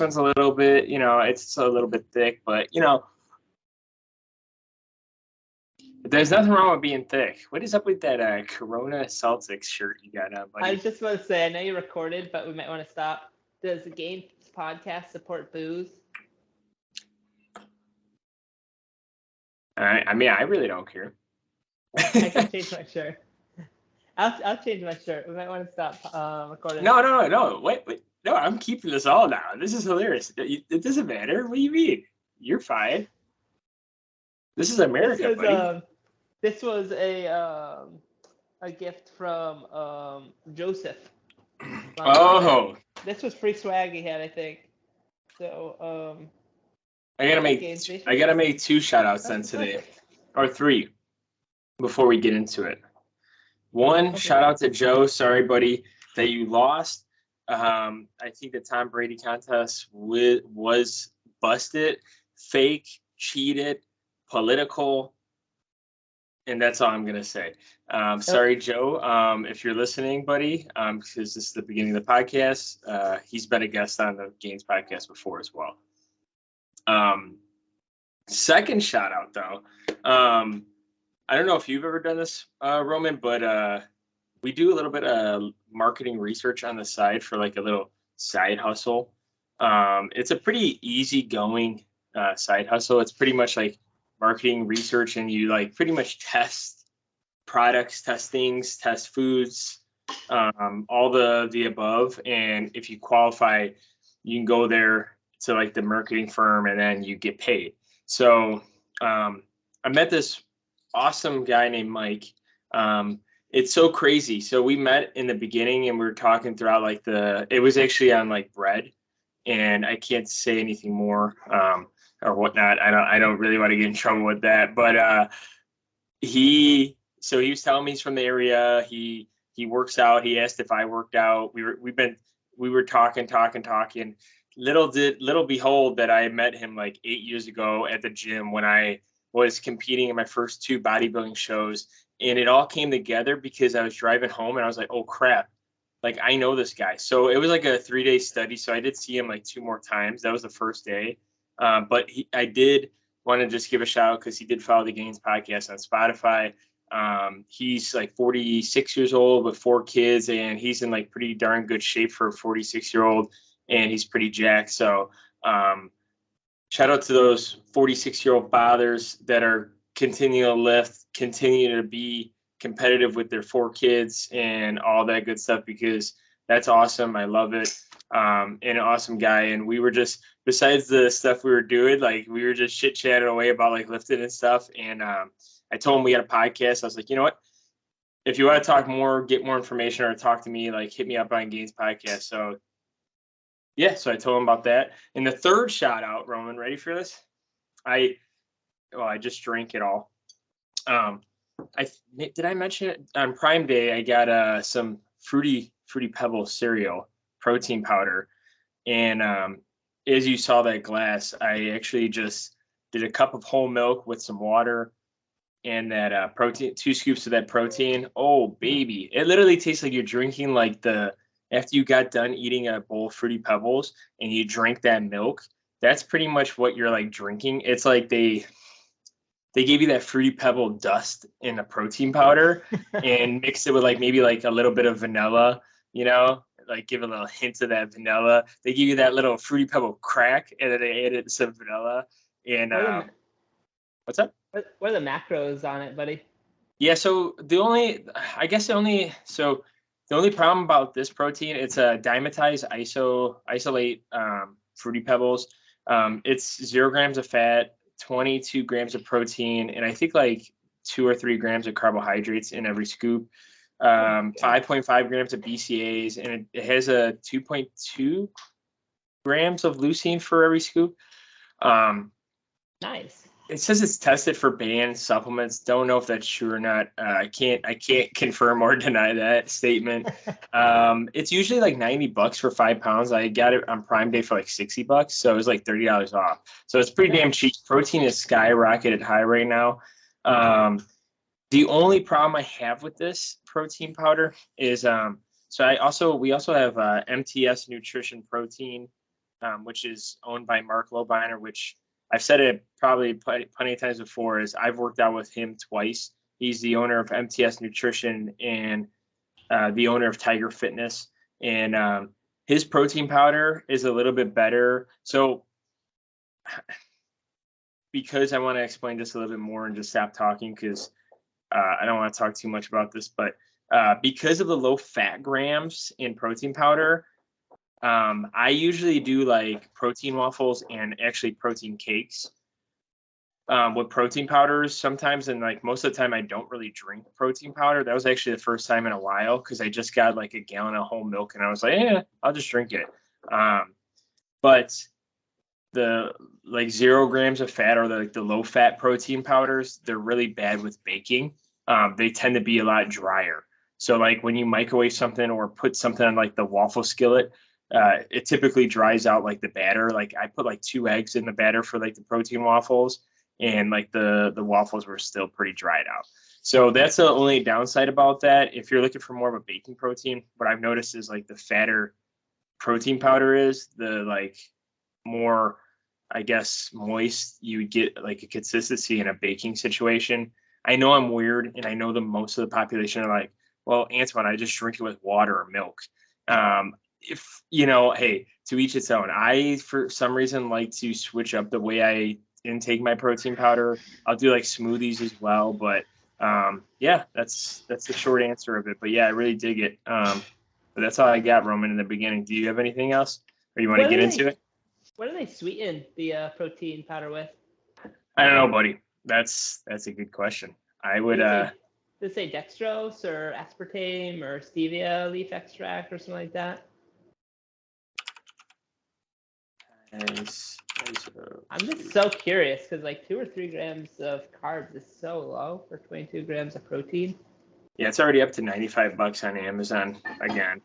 one's a little bit, it's a little bit thick, but there's nothing wrong with being thick. What is up with that Corona Celtics shirt you got on, buddy? I was just want to say, I know you recorded, but we might want to stop. Does the Gainz podcast support booze? All right. I mean, I really don't care. I can change my shirt. I'll change my shirt. We might want to stop recording. No. Wait. No, I'm keeping this all now. This is hilarious. It doesn't matter. What do you mean? You're fine. This is America, buddy. This was a gift from Joseph. Oh. This was free swag he had, I think. So I gotta make 2 shout outs then today, or 3, before we get into it. One, shout out to Joe. Sorry, buddy, that you lost. I think the Tom Brady contest was busted, fake, cheated, political, and that's all I'm gonna say. Sorry, Joe, if you're listening, buddy, because this is the beginning of the podcast. He's been a guest on the Gainz podcast before as well. Second shout out though, I don't know if you've ever done this, Roman, but we do a little bit of marketing research on the side for like a little side hustle. It's a pretty easygoing side hustle. It's pretty much like marketing research, and you like pretty much test products, test things, test foods, all the above. And if you qualify, you can go there to like the marketing firm, and then you get paid. So I met this awesome guy named Mike. It's so crazy. So we met in the beginning, and we were talking throughout like it was actually on like bread, and I can't say anything more or whatnot. I don't really want to get in trouble with that. But he was telling me he's from the area. He works out. He asked if I worked out. We were talking. Little behold that I met him like 8 years ago at the gym when I was competing in my first 2 bodybuilding shows. And it all came together because I was driving home and I was like, oh crap, like I know this guy. So it was like a 3-day study. So I did see him like 2 more times. That was the first day. But I did want to just give a shout out because he did follow the Gainz podcast on Spotify. He's like 46 years old with 4 kids, and he's in like pretty darn good shape for a 46-year-old, and he's pretty jacked. So shout out to those 46-year-old fathers that are continue to lift, continue to be competitive with their 4 kids and all that good stuff, because that's awesome. I love it. And an awesome guy. And we were just, besides the stuff we were doing, like we were just chit chatting away about like lifting and stuff. And I told him we had a podcast. I was like, you know what? If you want to talk more, get more information, or talk to me, like hit me up on Gainz podcast. So yeah, so I told him about that. And the third shout out, Roman, ready for this? I just drank it all. Did I mention it on Prime Day? I got some fruity Pebbles cereal protein powder, and as you saw that glass, I actually just did a cup of whole milk with some water and that protein, 2 scoops of that protein. Oh baby, it literally tastes like you're drinking like after you got done eating a bowl of fruity Pebbles and you drink that milk. That's pretty much what you're like drinking. It's like they gave you that fruity pebble dust in a protein powder and mixed it with like maybe like a little bit of vanilla, like give a little hint of that vanilla. They give you that little fruity pebble crack, and then they added some vanilla. And what's up? What are the macros on it, buddy? Yeah, so the only problem about this protein, it's a dimetized isolate fruity pebbles. It's 0 grams of fat, 22 grams of protein, and I think like 2 or 3 grams of carbohydrates in every scoop. 5.5 grams of BCAAs, and it has a 2.2 grams of leucine for every scoop. Nice. It says it's tested for banned supplements. Don't know if that's true or not. I can't confirm or deny that statement. It's usually like $90 for 5 pounds. I got it on Prime Day for like $60, so it was like $30 off. So it's pretty damn cheap. Protein is skyrocketed high right now. The only problem I have with this protein powder is we also have MTS Nutrition Protein. which is owned by Mark Lobiner, which I've said it probably plenty of times before, is I've worked out with him twice. He's the owner of MTS Nutrition and the owner of Tiger Fitness. And his protein powder is a little bit better. So because I want to explain this a little bit more and just stop talking because I don't want to talk too much about this, but because of the low fat grams in protein powder, I usually do like protein waffles and actually protein cakes with protein powders sometimes. And like most of the time I don't really drink protein powder. That was actually the first time in a while because I just got like a gallon of whole milk and I was like, yeah, I'll just drink it. But the like 0 grams of fat or the low fat protein powders, they're really bad with baking. They tend to be a lot drier. So like when you microwave something or put something on like the waffle skillet, it typically dries out like the batter. Like I put like 2 eggs in the batter for like the protein waffles, and like the waffles were still pretty dried out. So that's the only downside about that. If you're looking for more of a baking protein, what I've noticed is like the fatter protein powder is, the like more, I guess, moist, you get like a consistency in a baking situation. I know I'm weird, and I know the most of the population are like, well, Antoine, I just drink it with water or milk. If you know, hey, to each its own. I, for some reason, like to switch up the way I intake my protein powder. I'll do like smoothies as well, but yeah, that's the short answer of it. But yeah, I really dig it. But that's all I got, Roman, in the beginning. Do you have anything else, or you want to get into it? What do they sweeten the protein powder with? I don't know, buddy. That's a good question. I would Does it say dextrose or aspartame or stevia leaf extract or something like that? I'm just so curious because like 2 or 3 grams of carbs is so low for 22 grams of protein. Yeah, it's already up to $95 on Amazon again.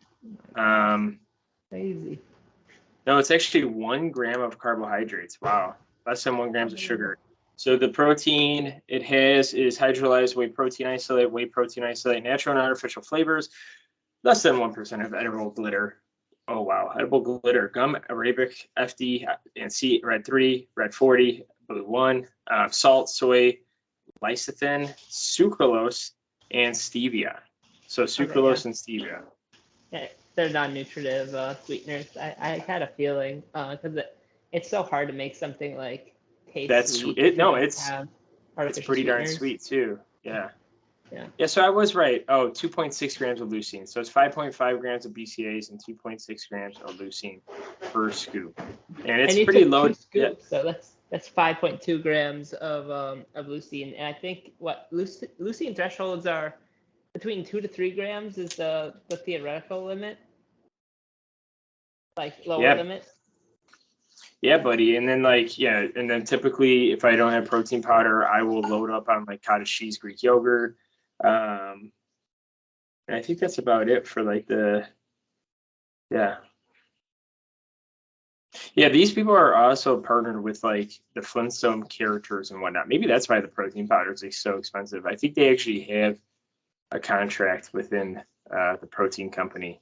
Crazy. No, it's actually 1 gram of carbohydrates. Wow, less than 1 gram of sugar. So the protein it has is hydrolyzed whey protein isolate, natural and artificial flavors, less than 1% of edible glitter. Oh wow, edible glitter, gum, arabic, FD, and C, red 3, red 40, blue 1, salt, soy, lecithin, sucralose, and stevia. So sucralose and stevia. Yeah, they're non-nutritive sweeteners. I had a feeling because it's so hard to make something like taste sweet. It's pretty darn sweet too. Yeah. Yeah, so I was right. 2.6 grams of leucine. So it's 5.5 grams of BCAAs and 2.6 grams of leucine per scoop. And it's pretty low. Yeah. So that's 5.2 grams of leucine. And I think what leucine thresholds are between 2 to 3 grams is the theoretical limit. Like lower limit. Yeah, buddy. And then and then typically if I don't have protein powder, I will load up on like cottage cheese, Greek yogurt. And I think that's about it for like these people are also partnered with like the Flintstone characters and whatnot. Maybe that's why the protein powder is like so expensive. I think they actually have a contract within the protein company.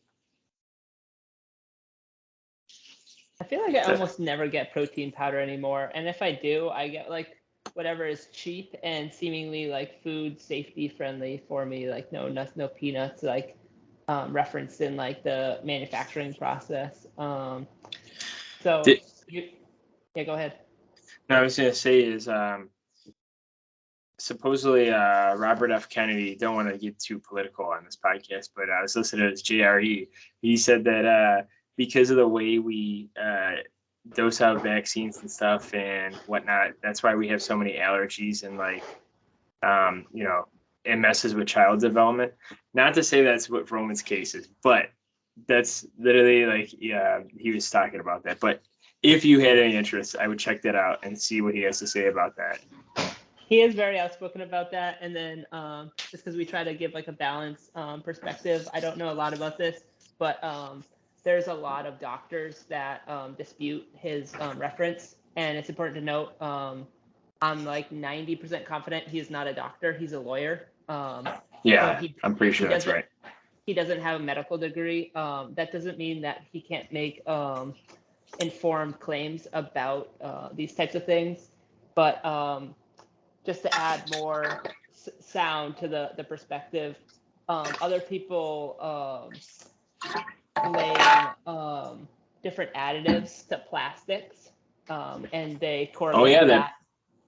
I feel like I almost never get protein powder anymore, and if I do, I get like whatever is cheap and seemingly like food safety friendly for me, like no nuts, no peanuts, like referenced in like the manufacturing process. Go ahead. No, I was gonna say is supposedly Robert F. Kennedy, don't want to get too political on this podcast, but I was listening to his JRE. He said that because of the way we dose out vaccines and stuff and whatnot, that's why we have so many allergies and like, it messes with child development. Not to say that's what Roman's case is, but that's literally like, he was talking about that. But if you had any interest, I would check that out and see what he has to say about that. He is very outspoken about that. And then just because we try to give like a balanced perspective, I don't know a lot about this, but there's a lot of doctors that dispute his reference. And it's important to note, I'm like 90% confident he is not a doctor. He's a lawyer. I'm pretty sure that's right. He doesn't have a medical degree. That doesn't mean that he can't make informed claims about these types of things. But just to add more sound to the perspective, other people blame different additives to plastics, and they correlate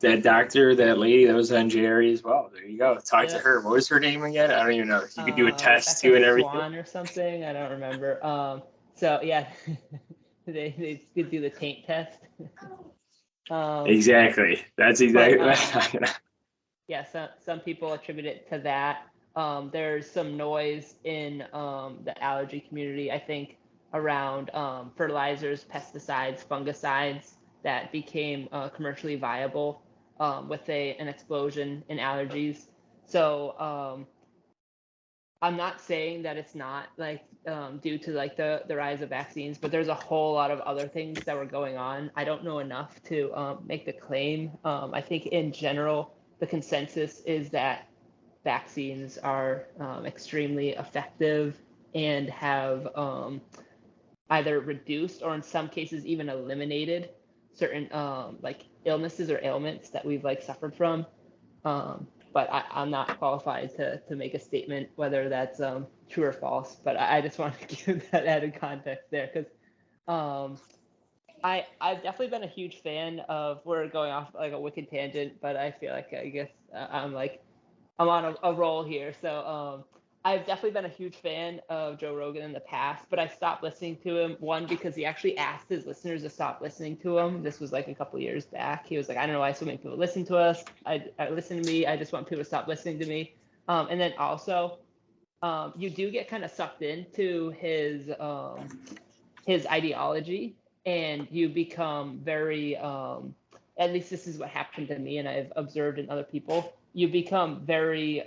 that doctor, that lady that was on Jerry as well. There you go. Talk to her. What was her name again? I don't even know. You could do a test too and everything. Swan or something. I don't remember. So yeah, they could do the taint test. Exactly. That's exactly what I'm talking about. Yeah, some people attribute it to that. There's some noise in the allergy community, I think, around fertilizers, pesticides, fungicides that became commercially viable with an explosion in allergies. So I'm not saying that it's not like due to like the rise of vaccines, but there's a whole lot of other things that were going on. I don't know enough to make the claim. I think in general, the consensus is that vaccines are extremely effective and have either reduced or in some cases even eliminated certain like illnesses or ailments that we've like suffered from. But I'm not qualified to make a statement whether that's true or false. But I just want to give that added context there because I've definitely been a huge fan of. We're going off like a wicked tangent, but I feel like I guess I'm on a roll here. So I've definitely been a huge fan of Joe Rogan in the past, but I stopped listening to him. One, because he actually asked his listeners to stop listening to him. This was like a couple years back. He was like, I don't know why so many people listen to us. I listen to me. I just want people to stop listening to me. And then also, you do get kind of sucked into his ideology, and you become very, at least this is what happened to me, and I've observed in other people. You become very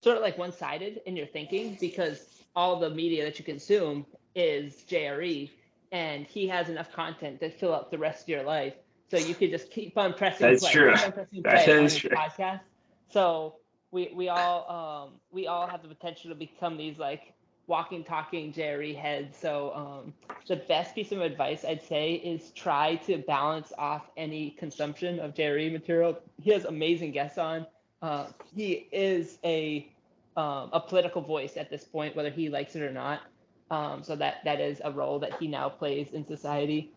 sort of like one-sided in your thinking because all the media that you consume is JRE, and he has enough content to fill up the rest of your life. So you could just keep on pressing That's play, true. keep on pressing play on his true. podcast. So we all have the potential to become these like walking, talking JRE heads. So the best piece of advice I'd say is try to balance off any consumption of JRE material. He has amazing guests on. He is a political voice at this point, whether he likes it or not. So that is a role that he now plays in society.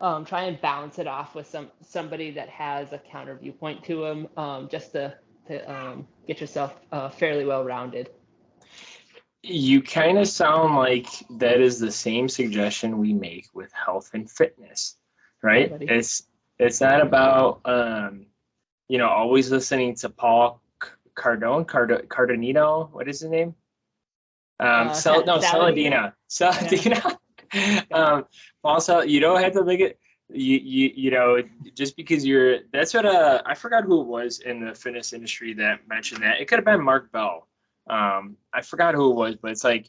Try and balance it off with somebody that has a counter viewpoint to him, just to get yourself fairly well rounded. You kind of sound like that is the same suggestion we make with health and fitness, right? Yeah, it's not about always listening to Paul Cardonino. What is his name? Saladino. Yeah. Also, you don't have to make it. You just because that's what I forgot who it was in the fitness industry that mentioned that. It could have been Mark Bell. I forgot who it was, but it's like,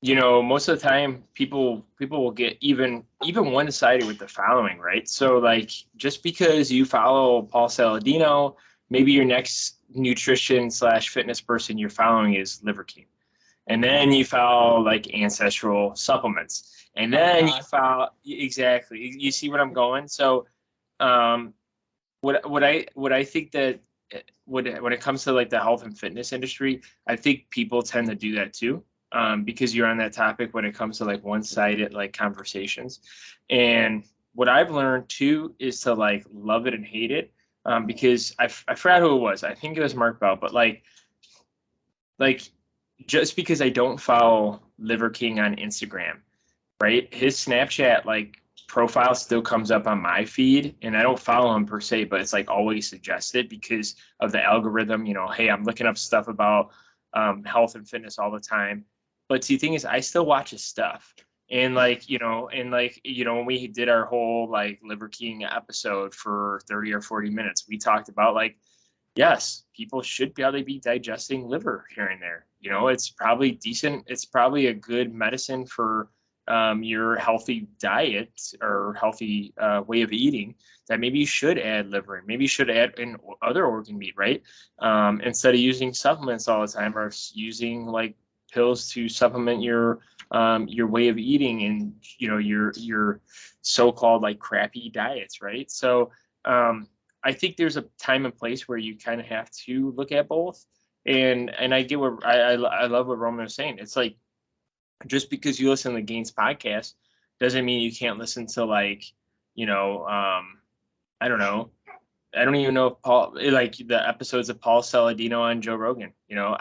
most of the time people will get even one-sided with the following, right? So like, just because you follow Paul Saladino, maybe your next nutrition / fitness person you're following is Liver King. And then you follow like ancestral supplements. And then you follow, exactly. You see what I'm going? So what I think that when it comes to like the health and fitness industry, I think people tend to do that too. Because you're on that topic when it comes to like one-sided like conversations. And what I've learned too is to like love it and hate it. Because I forgot who it was. I think it was Mark Bell, but like just because I don't follow Liver King on Instagram, right? His Snapchat like profile still comes up on my feed, and I don't follow him per se, but it's like always suggested because of the algorithm. Hey, I'm looking up stuff about health and fitness all the time. But see, the thing is, I still watch his stuff. And when we did our whole like Liver King episode for 30 or 40 minutes, we talked about like, yes, people should probably be digesting liver here and there. It's probably decent. It's probably a good medicine for your healthy diet or healthy way of eating, that maybe you should add liver in. Maybe you should add in other organ meat, right? Instead of using supplements all the time or using like pills to supplement your way of eating and, you know, your so-called like crappy diets, right? So I think there's a time and place where you kind of have to look at both. And I get what I love what Roman was saying. It's like, just because you listen to the Gainz podcast doesn't mean you can't listen to, like, you know, I don't know. I don't even know if Paul, like the episodes of Paul Saladino on Joe Rogan, you know,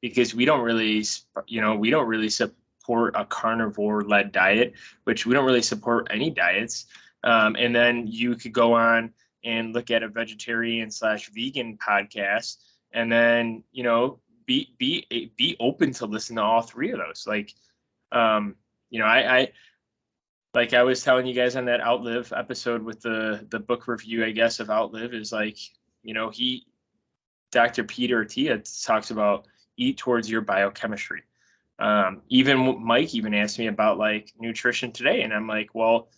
because we don't really support a carnivore-led diet, which we don't really support any diets. And then you could go on and look at a vegetarian/vegan podcast, and then, you know, be open to listen to all three of those. Like, you know, I like I was telling you guys on that Outlive episode with the book review, I guess, of Outlive, is like, you know, Dr. Peter Attia talks about eat towards your biochemistry. Even Mike even asked me about like nutrition today, and I'm like, well,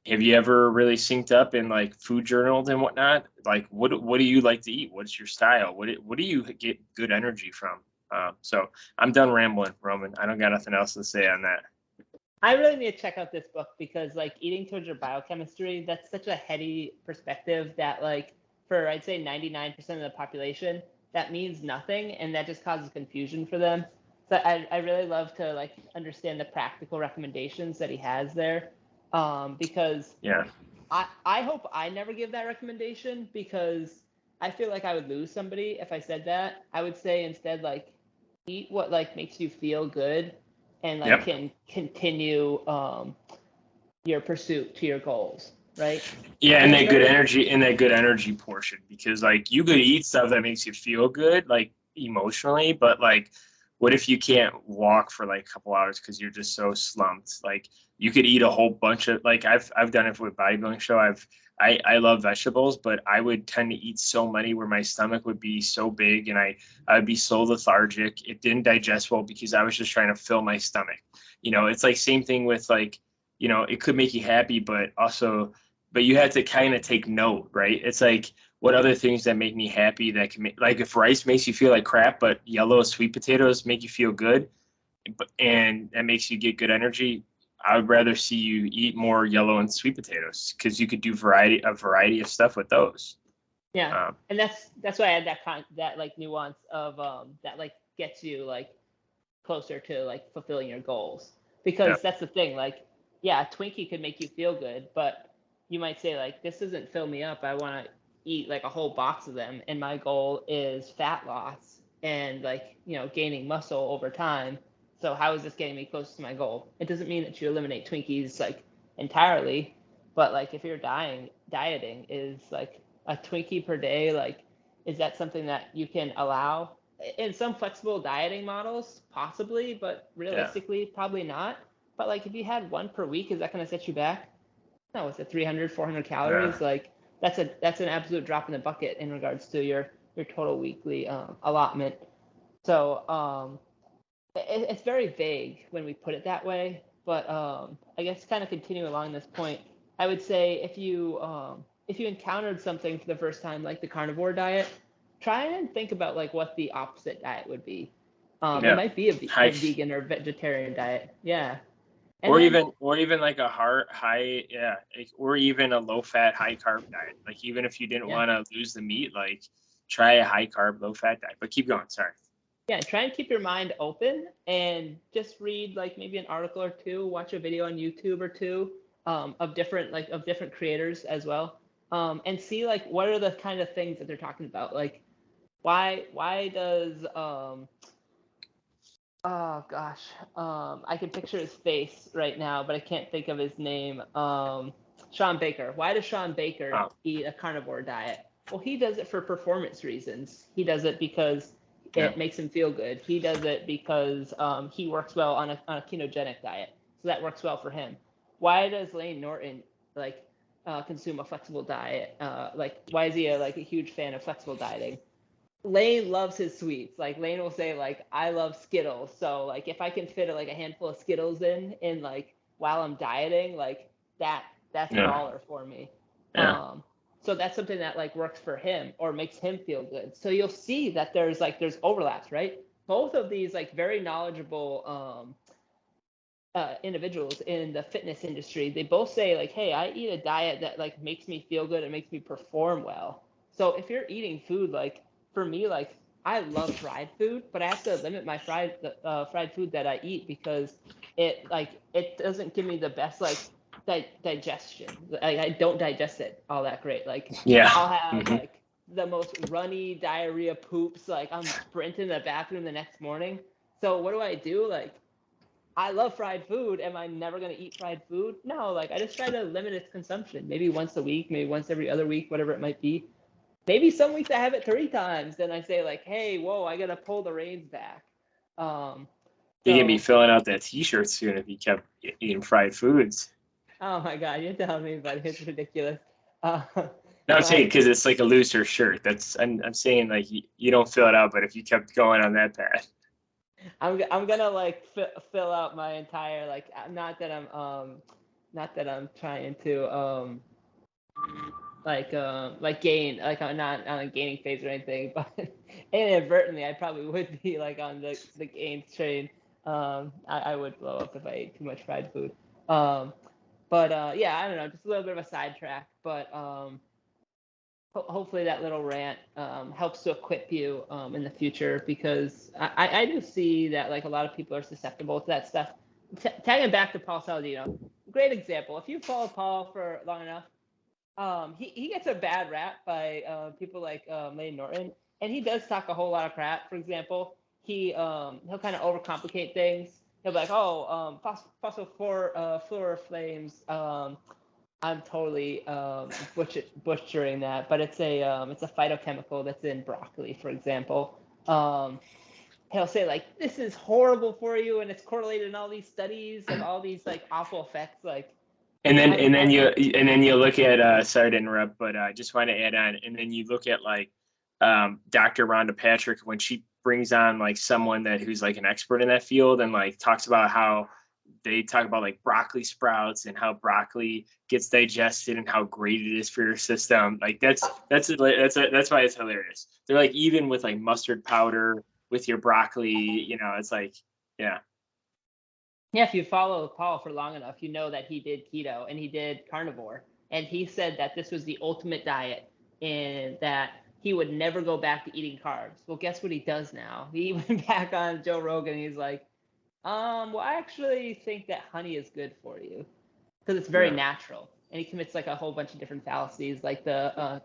have you ever really synced up and like food journaled and whatnot? Like, what do you like to eat? What's your style? What do you get good energy from? So I'm done rambling, Roman. I don't got nothing else to say on that. I really need to check out this book because like eating towards your biochemistry, that's such a heady perspective that like for I'd say 99% of the population, that means nothing, and that just causes confusion for them. So I really love to like understand the practical recommendations that he has there. Because Yeah. I hope I never give that recommendation, because I feel like I would lose somebody if I said that. I would say instead, like, eat what like makes you feel good and like can continue your pursuit to your goals, right? Yeah, and that good energy portion, because like you could eat stuff that makes you feel good, like emotionally, but like, what if you can't walk for like a couple hours because you're just so slumped? Like, you could eat a whole bunch of, like, I've done it with bodybuilding show. I love vegetables, but I would tend to eat so many where my stomach would be so big and I would be so lethargic. It didn't digest well because I was just trying to fill my stomach. You know, it's like same thing with like, you know, it could make you happy, but you have to kind of take note, right? It's like, what other things that make me happy that can make, like, if rice makes you feel like crap, but yellow sweet potatoes make you feel good, and that makes you get good energy, I would rather see you eat more yellow and sweet potatoes, because you could do a variety of stuff with those. Yeah, and that's why I had that like nuance of that like gets you like closer to like fulfilling your goals, because that's the thing, like, yeah, a Twinkie could make you feel good, but you might say like, this doesn't fill me up. I want to eat like a whole box of them, and my goal is fat loss and like, you know, gaining muscle over time. So how is this getting me close to my goal? It doesn't mean that you eliminate Twinkies like entirely, but like if you're dieting, is like a Twinkie per day, like, is that something that you can allow? In some flexible dieting models, possibly, but realistically, probably not. But like if you had one per week, is that going to set you back? No, it's 300, 400 calories. Like that's an absolute drop in the bucket in regards to your total weekly allotment. So it's very vague when we put it that way. But I guess kind of continue along this point, I would say if you encountered something for the first time, like the carnivore diet, try and think about like what the opposite diet would be. It might be a vegan or vegetarian diet. Yeah. And or even like a or even a low fat, high carb diet. Like, even if you didn't want to lose the meat, like, try a high carb, low fat diet. But keep going. Sorry. Yeah, try and keep your mind open and just read like maybe an article or two, watch a video on YouTube or two of different creators as well, and see like what are the kind of things that they're talking about. Like, why does oh gosh, I can picture his face right now, but I can't think of his name. Sean Baker. Why does Sean Baker eat a carnivore diet? Well, he does it for performance reasons. He does it because it makes him feel good. He does it because he works well on a ketogenic diet, so that works well for him. Why does Lane Norton like consume a flexible diet? Like, why is he a huge fan of flexible dieting? Lane loves his sweets. Like, Lane will say like, I love Skittles. So like if I can fit like a handful of Skittles in like while I'm dieting, like that's baller for me. So that's something that like works for him or makes him feel good. So you'll see that there's overlaps, right? both of these like very knowledgeable individuals in the fitness industry, they both say like, hey, I eat a diet that like makes me feel good and makes me perform well. So if you're eating food, like for me, like I love fried food, but I have to limit my fried food that I eat because it doesn't give me the best like digestion. Like I don't digest it all that great. Like Yeah. I'll have Hmm. like the most runny diarrhea poops. Like I'm sprinting to the bathroom the next morning. So what do? Like I love fried food. Am I never going to eat fried food? No, like I just try to limit its consumption. Maybe once a week, maybe once every other week, whatever it might be. Maybe some weeks I have it 3 times. Then I say like, hey, whoa, I got to pull the reins back. Um, You're gonna be so, filling out that T-shirt soon if you kept eating fried foods. oh my God, you're telling me, but it's ridiculous. Uh, No, I'm saying my, because it's like a looser shirt. I'm saying like you don't fill it out, but if you kept going on that path. I'm gonna like fill out my entire like not that I'm trying to like gain like I'm not on a gaining phase or anything, but inadvertently I probably would be like on the gains train. I would blow up if I ate too much fried food. Um, but yeah, I don't know, just a little bit of a sidetrack, but hopefully that little rant helps to equip you in the future because I do see that like a lot of people are susceptible to that stuff. Tagging back to Paul Saladino, great example. If you follow Paul for long enough, he gets a bad rap by people like Lane Norton, and he does talk a whole lot of crap. For example, he'll kind of overcomplicate things. He'll be like, oh, fluor flames. I'm totally butchering that, but it's a phytochemical that's in broccoli, for example. Um, he'll say like, this is horrible for you, and it's correlated in all these studies of all these like awful effects. Like, And then I'm and then not. you look at sorry to interrupt, but I just want to add on. And then you look at like Dr. Rhonda Patrick when she brings on like someone who's like an expert in that field and like talks about how they talk about like broccoli sprouts and how broccoli gets digested and how great it is for your system. Like that's why it's hilarious. They're like even with like mustard powder with your broccoli, it's like yeah. Yeah, if you follow Paul for long enough, you know that he did keto and he did carnivore. And he said that this was the ultimate diet and that he would never go back to eating carbs. Well, guess what he does now? He went back on Joe Rogan and he's like, well, I actually think that honey is good for you because it's very Yeah. natural. And he commits like a whole bunch of different fallacies, like the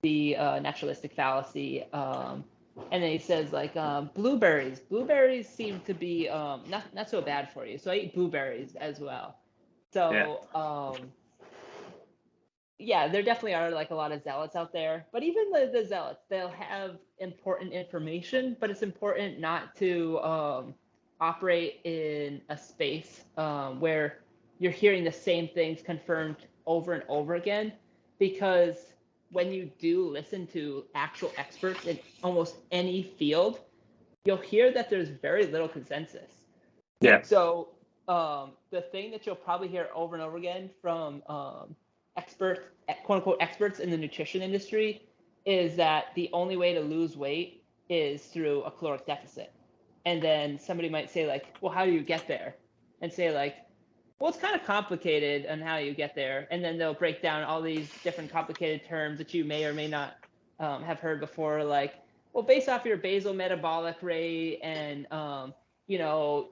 naturalistic fallacy. And then he says like blueberries. Blueberries seem to be not so bad for you. So I eat blueberries as well. Yeah. So yeah, there definitely are like a lot of zealots out there. But even the zealots, they'll have important information, but it's important not to operate in a space where you're hearing the same things confirmed over and over again, because when you do listen to actual experts in almost any field, you'll hear that there's very little consensus. Yeah. So the thing that you'll probably hear over and over again from experts, quote unquote experts in the nutrition industry, is that the only way to lose weight is through a caloric deficit. And then somebody might say like, well, how do you get there? And say like, well, it's kind of complicated on how you get there. And then they'll break down all these different complicated terms that you may or may not have heard before, like, well, based off your basal metabolic rate and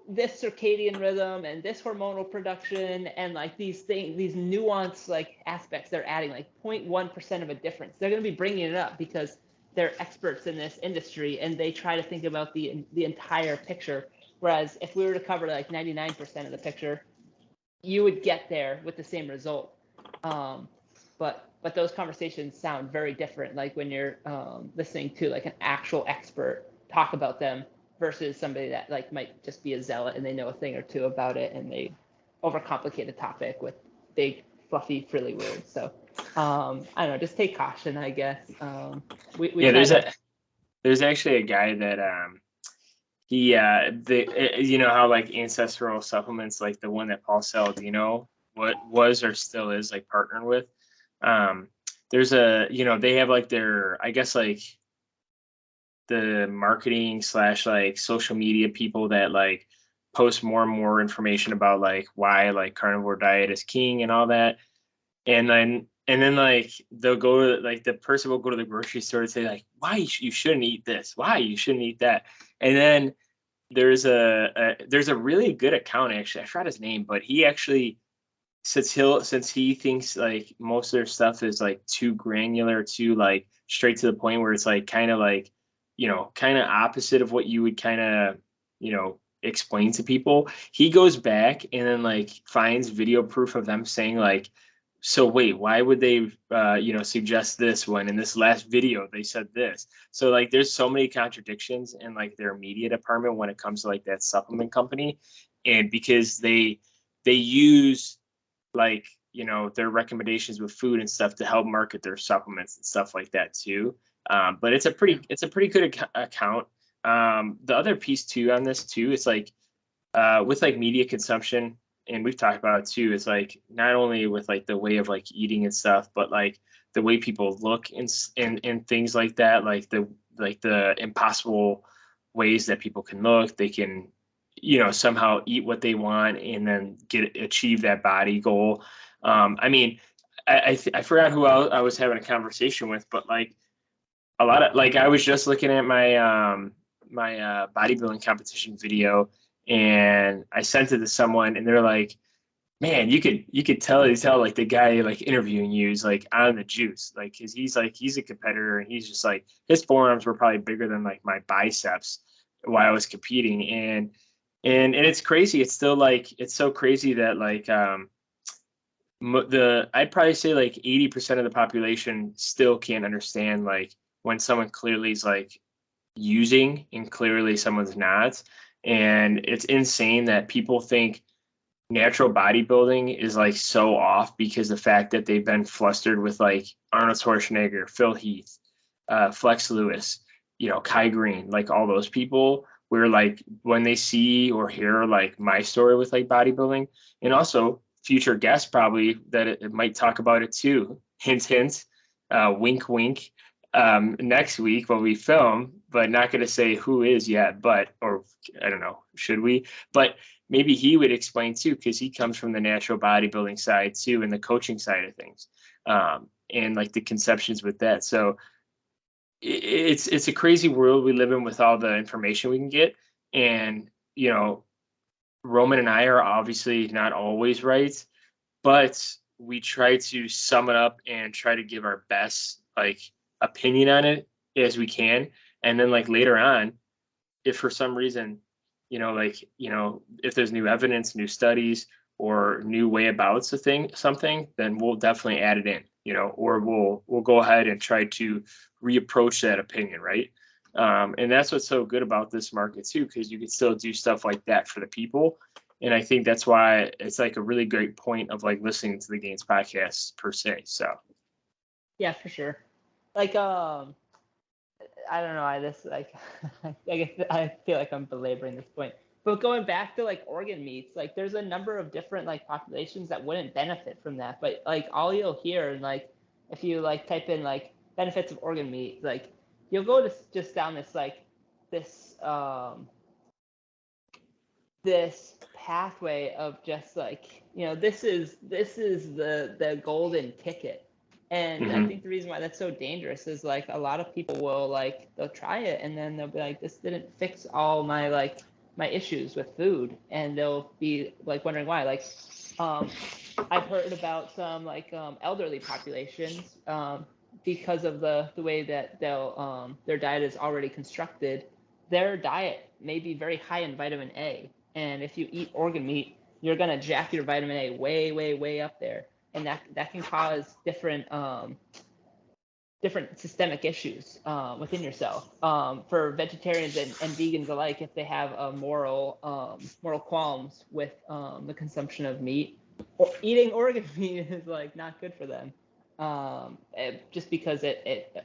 this circadian rhythm and this hormonal production and like these things, these nuanced like aspects they're adding, like 0.1% of a difference. They're going to be bringing it up because they're experts in this industry and they try to think about the entire picture. Whereas if we were to cover like 99% of the picture, you would get there with the same result. But those conversations sound very different, like when you're listening to like an actual expert talk about them versus somebody that like might just be a zealot and they know a thing or two about it and they overcomplicate a topic with big fluffy frilly words. So I don't know, just take caution, I guess. We Yeah, try to. there's actually a guy that he you know how like ancestral supplements like the one that Paul Saladino what was or still is like partnered with. There's they have like their I guess like the marketing / like social media people that like post more and more information about like why like carnivore diet is king and all that. And then like they'll go to like the person will go to the grocery store and say like, why you shouldn't eat this, why you shouldn't eat that. And then there's a really good account, actually, I forgot his name, but he actually, since he thinks like most of their stuff is like too granular, too like straight to the point, where it's like kind of like, kind of opposite of what you would kind of, explain to people. He goes back and then like finds video proof of them saying like, so wait, why would they suggest this when in this last video they said this? So like there's so many contradictions in like their media department when it comes to like that supplement company. And because they use like their recommendations with food and stuff to help market their supplements and stuff like that too. But it's a pretty good account. The other piece too on this too, it's like with like media consumption, and we've talked about it too, it's like not only with like the way of like eating and stuff, but like the way people look and things like that, like the impossible ways that people can look. They can somehow eat what they want and then achieve that body goal. I mean, I forgot who I was having a conversation with, but like a lot of like I was just looking at my bodybuilding competition video, and I sent it to someone, and they're like, man, you could tell like the guy like interviewing you is like on the juice, like, cause he's a competitor, and he's just like, his forearms were probably bigger than like my biceps while I was competing. And it's crazy. It's still like, it's so crazy that like I'd probably say like 80% of the population still can't understand like when someone clearly is like using and clearly someone's not. And it's insane that people think natural bodybuilding is like so off because the fact that they've been flustered with like Arnold Schwarzenegger, Phil Heath, Flex Lewis, Kai Green, like all those people, where like when they see or hear like my story with like bodybuilding, and also future guests probably that it might talk about it too. Hint, hint, wink, wink. Next week when we film, but not going to say who is yet, but, or I don't know, should we? But maybe he would explain too, because he comes from the natural bodybuilding side too, and the coaching side of things, and like the conceptions with that. So it's a crazy world we live in with all the information we can get. And Roman and I are obviously not always right, but we try to sum it up and try to give our best like opinion on it as we can. And then like later on, if for some reason, if there's new evidence, new studies, or new way about something, then we'll definitely add it in, or we'll go ahead and try to reapproach that opinion, right? And that's what's so good about this market too, because you can still do stuff like that for the people. And I think that's why it's like a really great point of like listening to the Gainz podcast per se. So yeah, for sure. Like I don't know, I guess I feel like I'm belaboring this point. But going back to like organ meats, like there's a number of different like populations that wouldn't benefit from that. But like all you'll hear, like if you like type in like benefits of organ meat, like you'll go just down this like this this pathway of just like, this is the golden ticket. And I think the reason why that's so dangerous is like a lot of people will like, they'll try it and then they'll be like, this didn't fix all my like my issues with food, and they'll be like wondering why. Like I've heard about some like elderly populations because of the way that they'll their diet is already constructed. Their diet may be very high in vitamin A, and if you eat organ meat, you're gonna jack your vitamin A way, way, way up there, and that can cause different systemic issues within yourself. For vegetarians and vegans alike, if they have a moral qualms with the consumption of meat, or eating organ meat is like not good for them, just because it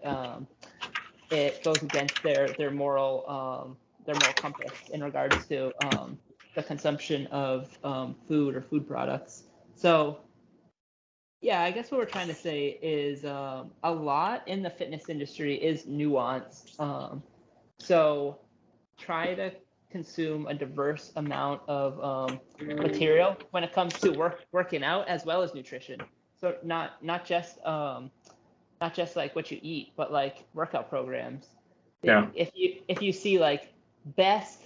goes against their moral compass in regards to the consumption of food or food products. So yeah, I guess what we're trying to say is a lot in the fitness industry is nuanced. So try to consume a diverse amount of material when it comes to working out as well as nutrition. So not just like what you eat, but like workout programs. Yeah. If you see like best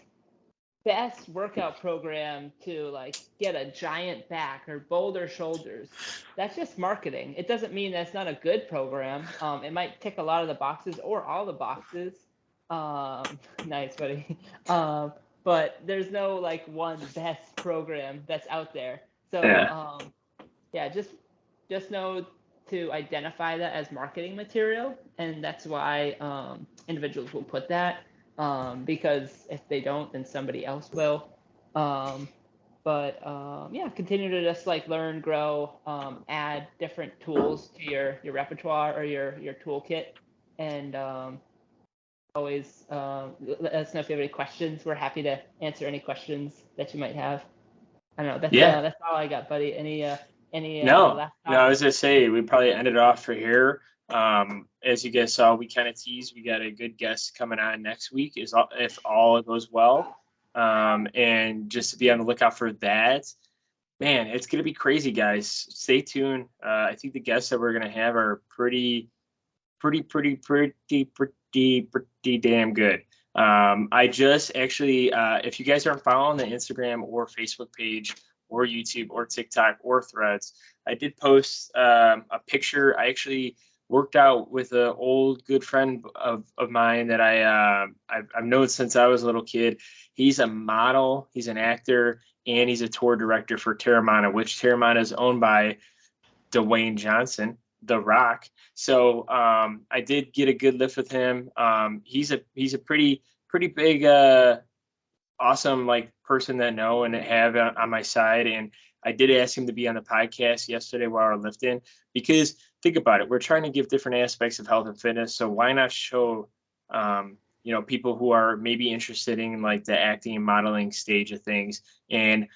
workout program to like get a giant back or boulder shoulders, that's just marketing. It doesn't mean that's not a good program. It might tick a lot of the boxes or all the boxes. Nice, buddy. But there's no like one best program that's out there. So Yeah. yeah, just know to identify that as marketing material, and that's why individuals will put that, because if they don't, then somebody else will. But yeah, continue to just like learn, grow, add different tools to your repertoire or your toolkit, and always let us know if you have any questions. We're happy to answer any questions that you might have. I don't know. Yeah. That's all I got, buddy. Any No, last no, thoughts? as I say, we probably ended off for here. As you guys saw, we kind of teased, we got a good guest coming on next week if all goes well. And just to be on the lookout for that, man, it's going to be crazy, guys. Stay tuned. I think the guests that we're going to have are pretty damn good. I just actually, if you guys aren't following the Instagram or Facebook page or YouTube or TikTok or Threads, I did post a picture. I actually worked out with an old good friend of mine that I've known since I was a little kid. He's a model, he's an actor, and he's a tour director for Terramana, which Terramana is owned by Dwayne Johnson, The Rock. So I did get a good lift with him. He's a pretty big awesome like person that know and have on my side. And I did ask him to be on the podcast yesterday while we we're lifting, because think about it, we're trying to give different aspects of health and fitness. So why not show people who are maybe interested in like the acting and modeling stage of things. And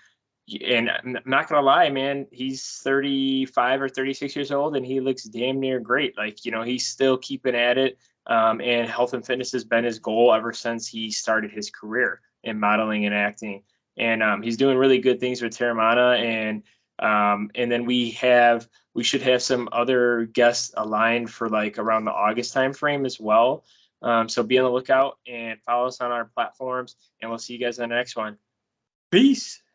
I'm not gonna lie, man, he's 35 or 36 years old and he looks damn near great. Like, he's still keeping at it. And health and fitness has been his goal ever since he started his career in modeling and acting. And he's doing really good things with Terramana. And then we should have some other guests aligned for like around the August timeframe as well. So be on the lookout and follow us on our platforms, and we'll see you guys on the next one. Peace.